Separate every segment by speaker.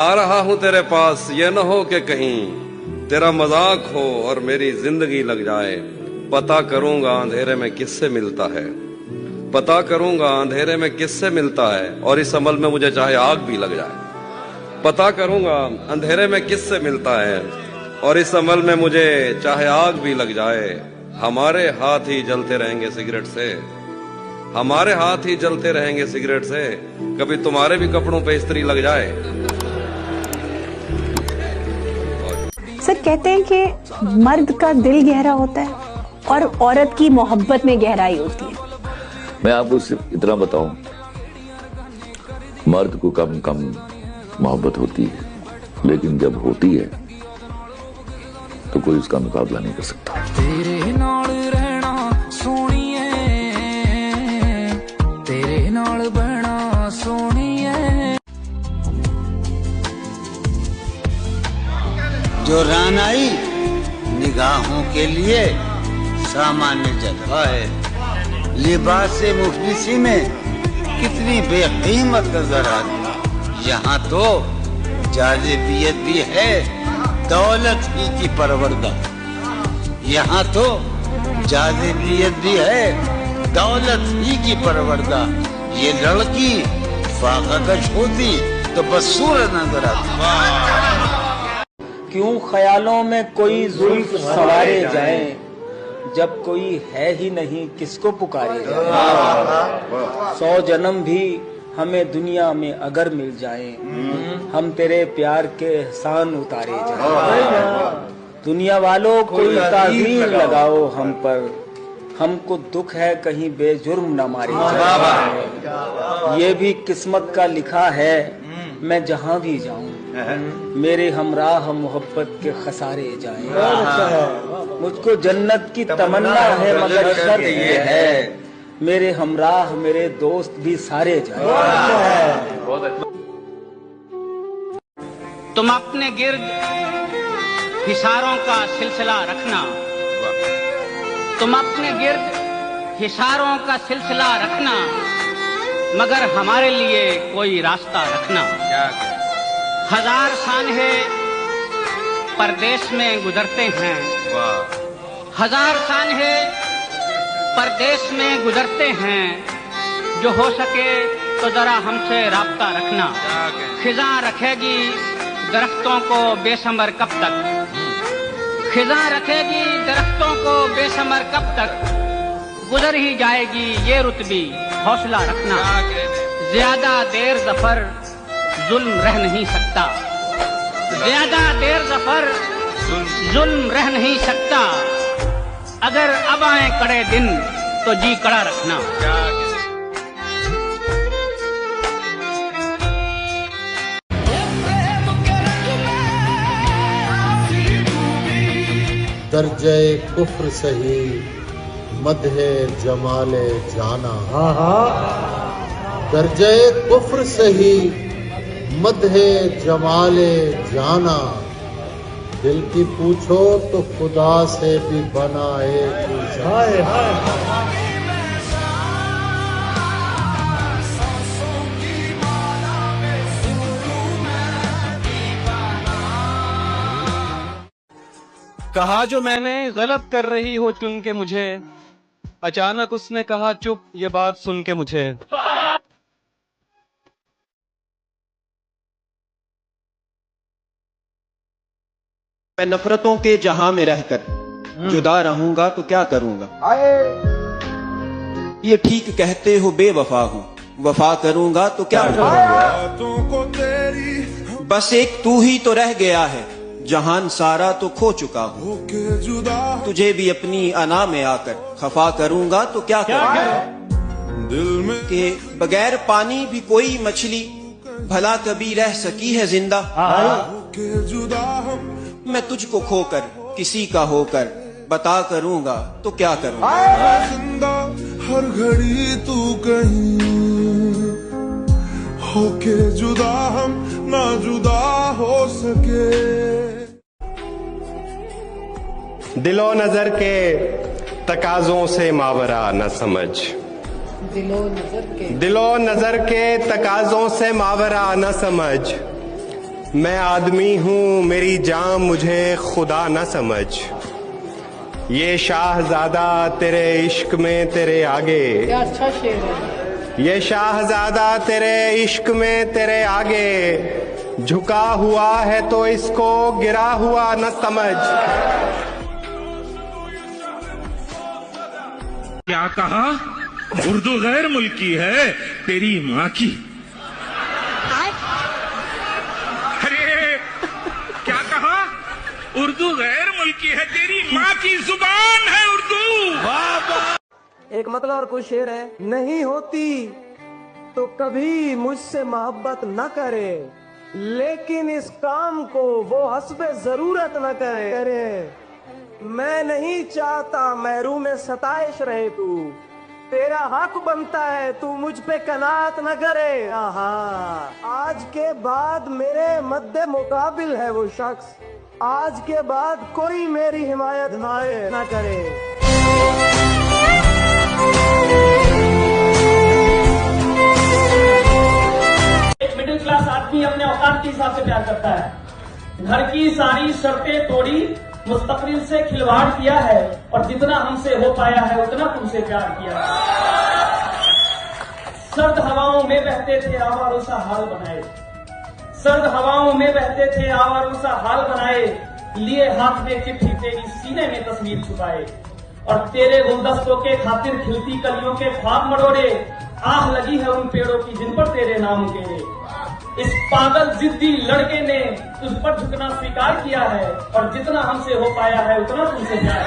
Speaker 1: आ रहा हूँ तेरे पास, ये न हो कि कहीं तेरा मजाक हो और मेरी जिंदगी लग जाए। पता करूंगा अंधेरे में किससे मिलता है, पता करूंगा अंधेरे में किससे मिलता है, और इस अमल में मुझे चाहे आग भी लग जाए। पता करूंगा अंधेरे में किससे मिलता है, और इस अमल में मुझे चाहे आग भी लग जाए। हमारे हाथ ही जलते रहेंगे सिगरेट से, हमारे हाथ ही जलते रहेंगे सिगरेट से। कभी तुम्हारे भी कपड़ों पे इस्त्री लग जाए।
Speaker 2: सर कहते हैं कि मर्द का दिल गहरा होता है और औरत की मोहब्बत में गहराई होती है।
Speaker 3: मैं आपको सिर्फ इतना बताऊं, मर्द को कम कम मोहब्बत होती है, लेकिन जब होती है तो कोई उसका मुकाबला नहीं कर सकता।
Speaker 4: तेरे नाल रहना सोनिए, तेरे नाल बहना सोनिए।
Speaker 5: जो रानाई निगाहों के लिए सामान्य जगह है, लिबास मुफलिसी में कितनी बेकीमत नजर आती। यहाँ तो जाज़िबियत भी है, दौलत ही की परवरदा। यहाँ तो जाज़िबियत भी है, दौलत ही की परवरदा। ये लड़की फाकश होती तो बस सूरत नजर आती।
Speaker 6: क्यों ख्यालों में कोई जुल्फ सवारे जाए, जब कोई है ही नहीं किसको पुकारे जाए। 100 जन्म भी हमें दुनिया में अगर मिल जाए, हम तेरे प्यार के एहसान उतारे जाए। दुनिया वालों कोई ताज़ीर लगाओ हम पर, हमको दुख है कहीं बेजुर्म न मारे जाए। ये भी किस्मत का लिखा है, मैं जहाँ भी जाऊँ मेरे हमराह मोहब्बत के खसारे जाए। मुझको जन्नत की तमन्ना है मगर शर्त ये है, मेरे हमराह मेरे दोस्त भी सारे जाए।
Speaker 7: तुम अपने गिर्द हिसारों का सिलसिला रखना, तुम अपने गिर्द हिसारों का सिलसिला रखना, मगर हमारे लिए कोई रास्ता रखना। हजार सानहे परदेश में गुजरते हैं, हजार सानहे परदेश में गुजरते हैं। जो हो सके तो जरा हमसे राब्ता रखना। खिजा रखेगी दरख्तों को बेसमर कब तक, खिजा रखेगी दरख्तों को बेसमर कब तक। गुजर ही जाएगी ये रुत भी, हौसला रखना। ज्यादा देर जफर जुल्म रह नहीं सकता, ज्यादा देर जफर जुल्म रह नहीं सकता। अगर अब आए कड़े दिन तो जी कड़ा रखना।
Speaker 8: दर्जे कुफ्र सही मदहे जमाले जाना, दर्जे कुफ्र सही मदहे जमाले जाना। दिल की पूछो तो खुदा से भी बना एक
Speaker 9: कहा जो मैंने गलत कर रही हो चुन के मुझे, अचानक उसने कहा चुप ये बात सुन के मुझे।
Speaker 10: मैं नफरतों के जहां में रहकर जुदा रहूंगा तो क्या करूंगा। ये ठीक कहते हो बेवफा हूं, वफा करूंगा तो क्या करूंगा। बस एक तू ही तो रह गया है, जहान सारा तो खो चुका हूँ। तुझे भी अपनी अना में आकर खफा करूंगा तो क्या करूंगा। के बगैर पानी भी कोई मछली भला कभी रह सकी है जिंदा। मैं तुझको खोकर किसी का होकर बता करूंगा तो क्या करूंगा।
Speaker 11: हर घड़ी तू कहीं होके जुदा हम ना जुदा हो सके।
Speaker 12: दिलो नजर के तकाजों से मावरा न समझ, दिलो नजर के तकाजों से मावरा न समझ। मैं आदमी हूँ मेरी जान मुझे खुदा न समझ, ये शाहजादा तेरे इश्क में तेरे आगे,
Speaker 13: क्या अच्छा शेर है।
Speaker 12: ये शाहजादा तेरे इश्क में तेरे आगे, झुका हुआ है तो इसको गिरा हुआ न समझ।
Speaker 11: क्या कहा? उर्दू गैर मुल्की है तेरी माँ की। अरे क्या कहा? उर्दू गैर मुल्की है तेरी माँ की जुबान है उर्दू।
Speaker 14: एक मतलब और कुछ शेर है, नहीं होती तो कभी मुझसे मोहब्बत न करे, लेकिन इस काम को वो हस्बे जरूरत न करे। मैं नहीं चाहता महरूम में सताइश रहे तू, तेरा हक बनता है तू मुझ पे कनात न करे। आहा, आज के बाद मेरे मद्दे मुकाबिल है वो शख्स, आज के बाद कोई मेरी हिमायत न करे।
Speaker 15: एक मिडिल क्लास आदमी अपने औकात के हिसाब से प्यार करता है, घर की सारी शर्तें तोड़ी, मुस्तकबिल से खिलवाड़ किया है, और जितना हमसे हो पाया है उतना तुमसे प्यार किया है। सर्द हवाओं में बहते थे आवारों सा हाल बनाए, सर्द हवाओं में बहते थे आवारों सा हाल बनाए, लिए हाथ में चिट्ठी तेरी सीने में तस्वीर छुपाए, और तेरे गुलदस्तों के खातिर खिलती कलियों के ख्वाब मरोड़े, आह लगी है उन पेड़ों की जिन पर तेरे नाम के। इस पागल जिद्दी लड़के ने तुझ पर झुकना स्वीकार किया है, और जितना हमसे हो पाया है उतना तुमसे प्यार किया है।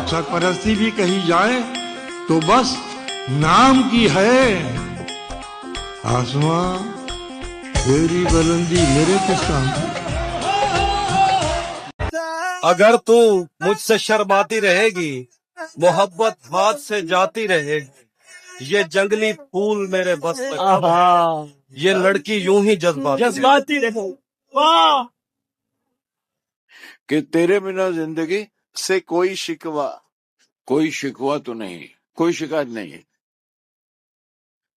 Speaker 16: सरपरस्ती भी कही जाए तो बस नाम की है, आसमां तेरी बुलंदी मेरे किस काम।
Speaker 17: अगर तू मुझसे शर्माती रहेगी, मोहब्बत हाथ से जाती रहेगी, ये जंगली फूल मेरे बस में, ये लड़की यूं ही जज्बाती रहे। वाह,
Speaker 3: कि तेरे बिना जिंदगी से कोई शिकवा तो नहीं, कोई शिकायत नहीं,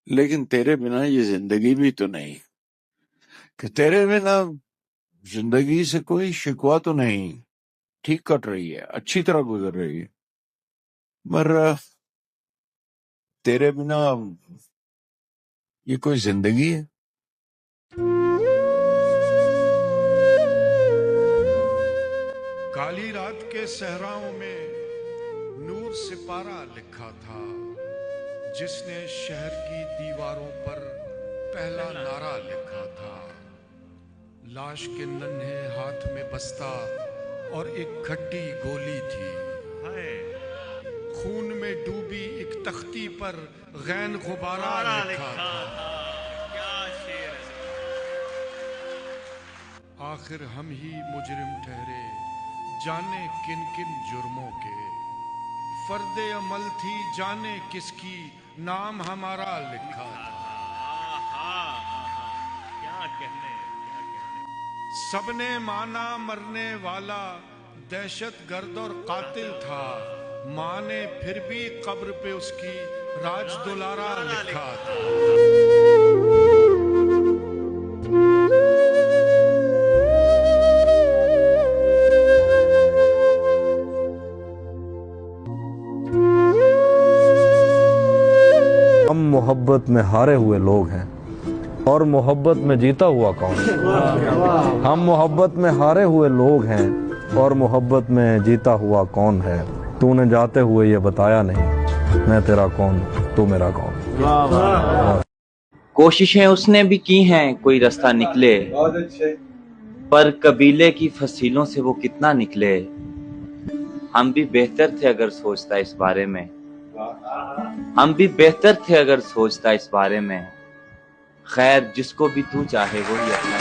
Speaker 3: लेकिन तेरे बिना ये जिंदगी भी तो नहीं, कि तेरे बिना जिंदगी से कोई शिकवा तो नहीं, ठीक कट रही है, अच्छी तरह गुजर रही है, मगर तेरे बिना ये कोई जिंदगी है?
Speaker 16: काली रात के सहराओं में नूर सिपारा लिखा था, जिसने शहर की दीवारों पर पहला नारा लिखा था। लाश के नन्हे हाथ में बस्ता और एक खट्टी गोली थी, खून में डूबी एक तख्ती पर गैन गुबारा लिखा था। आखिर हम ही मुजरिम ठहरे, जाने किन किन जुर्मों के, फर्दे अमल थी जाने किसकी, नाम हमारा लिखा था। क्या कहने, सबने माना मरने वाला दहशत गर्द और कातिल था, माँ ने फिर भी कब्र पे उसकी राज दुलारा लिखा था।
Speaker 18: हम मोहब्बत में हारे हुए लोग हैं और मोहब्बत में जीता हुआ कौन? हम मोहब्बत में हारे हुए लोग हैं और मोहब्बत में जीता हुआ कौन है? तूने जाते हुए ये बताया नहीं, मैं तेरा कौन, तू मेरा कौन।
Speaker 19: कोशिशें उसने भी की हैं कोई रास्ता निकले, पर कबीले की फसीलों से वो कितना निकले। हम भी बेहतर थे अगर सोचता इस बारे में, हम भी बेहतर थे अगर सोचता इस बारे में। खैर जिसको भी तू चाहे वो ही अपना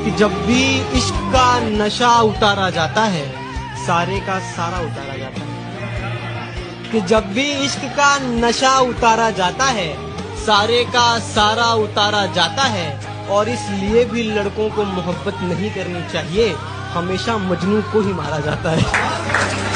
Speaker 20: कि जब भी इश्क का नशा उतारा जाता है, सारे का सारा उतारा जाता है। कि जब भी इश्क का नशा उतारा जाता है, सारे का सारा उतारा जाता है। और इसलिए भी लड़कों को मोहब्बत नहीं करनी चाहिए, हमेशा मजनू को ही मारा जाता है।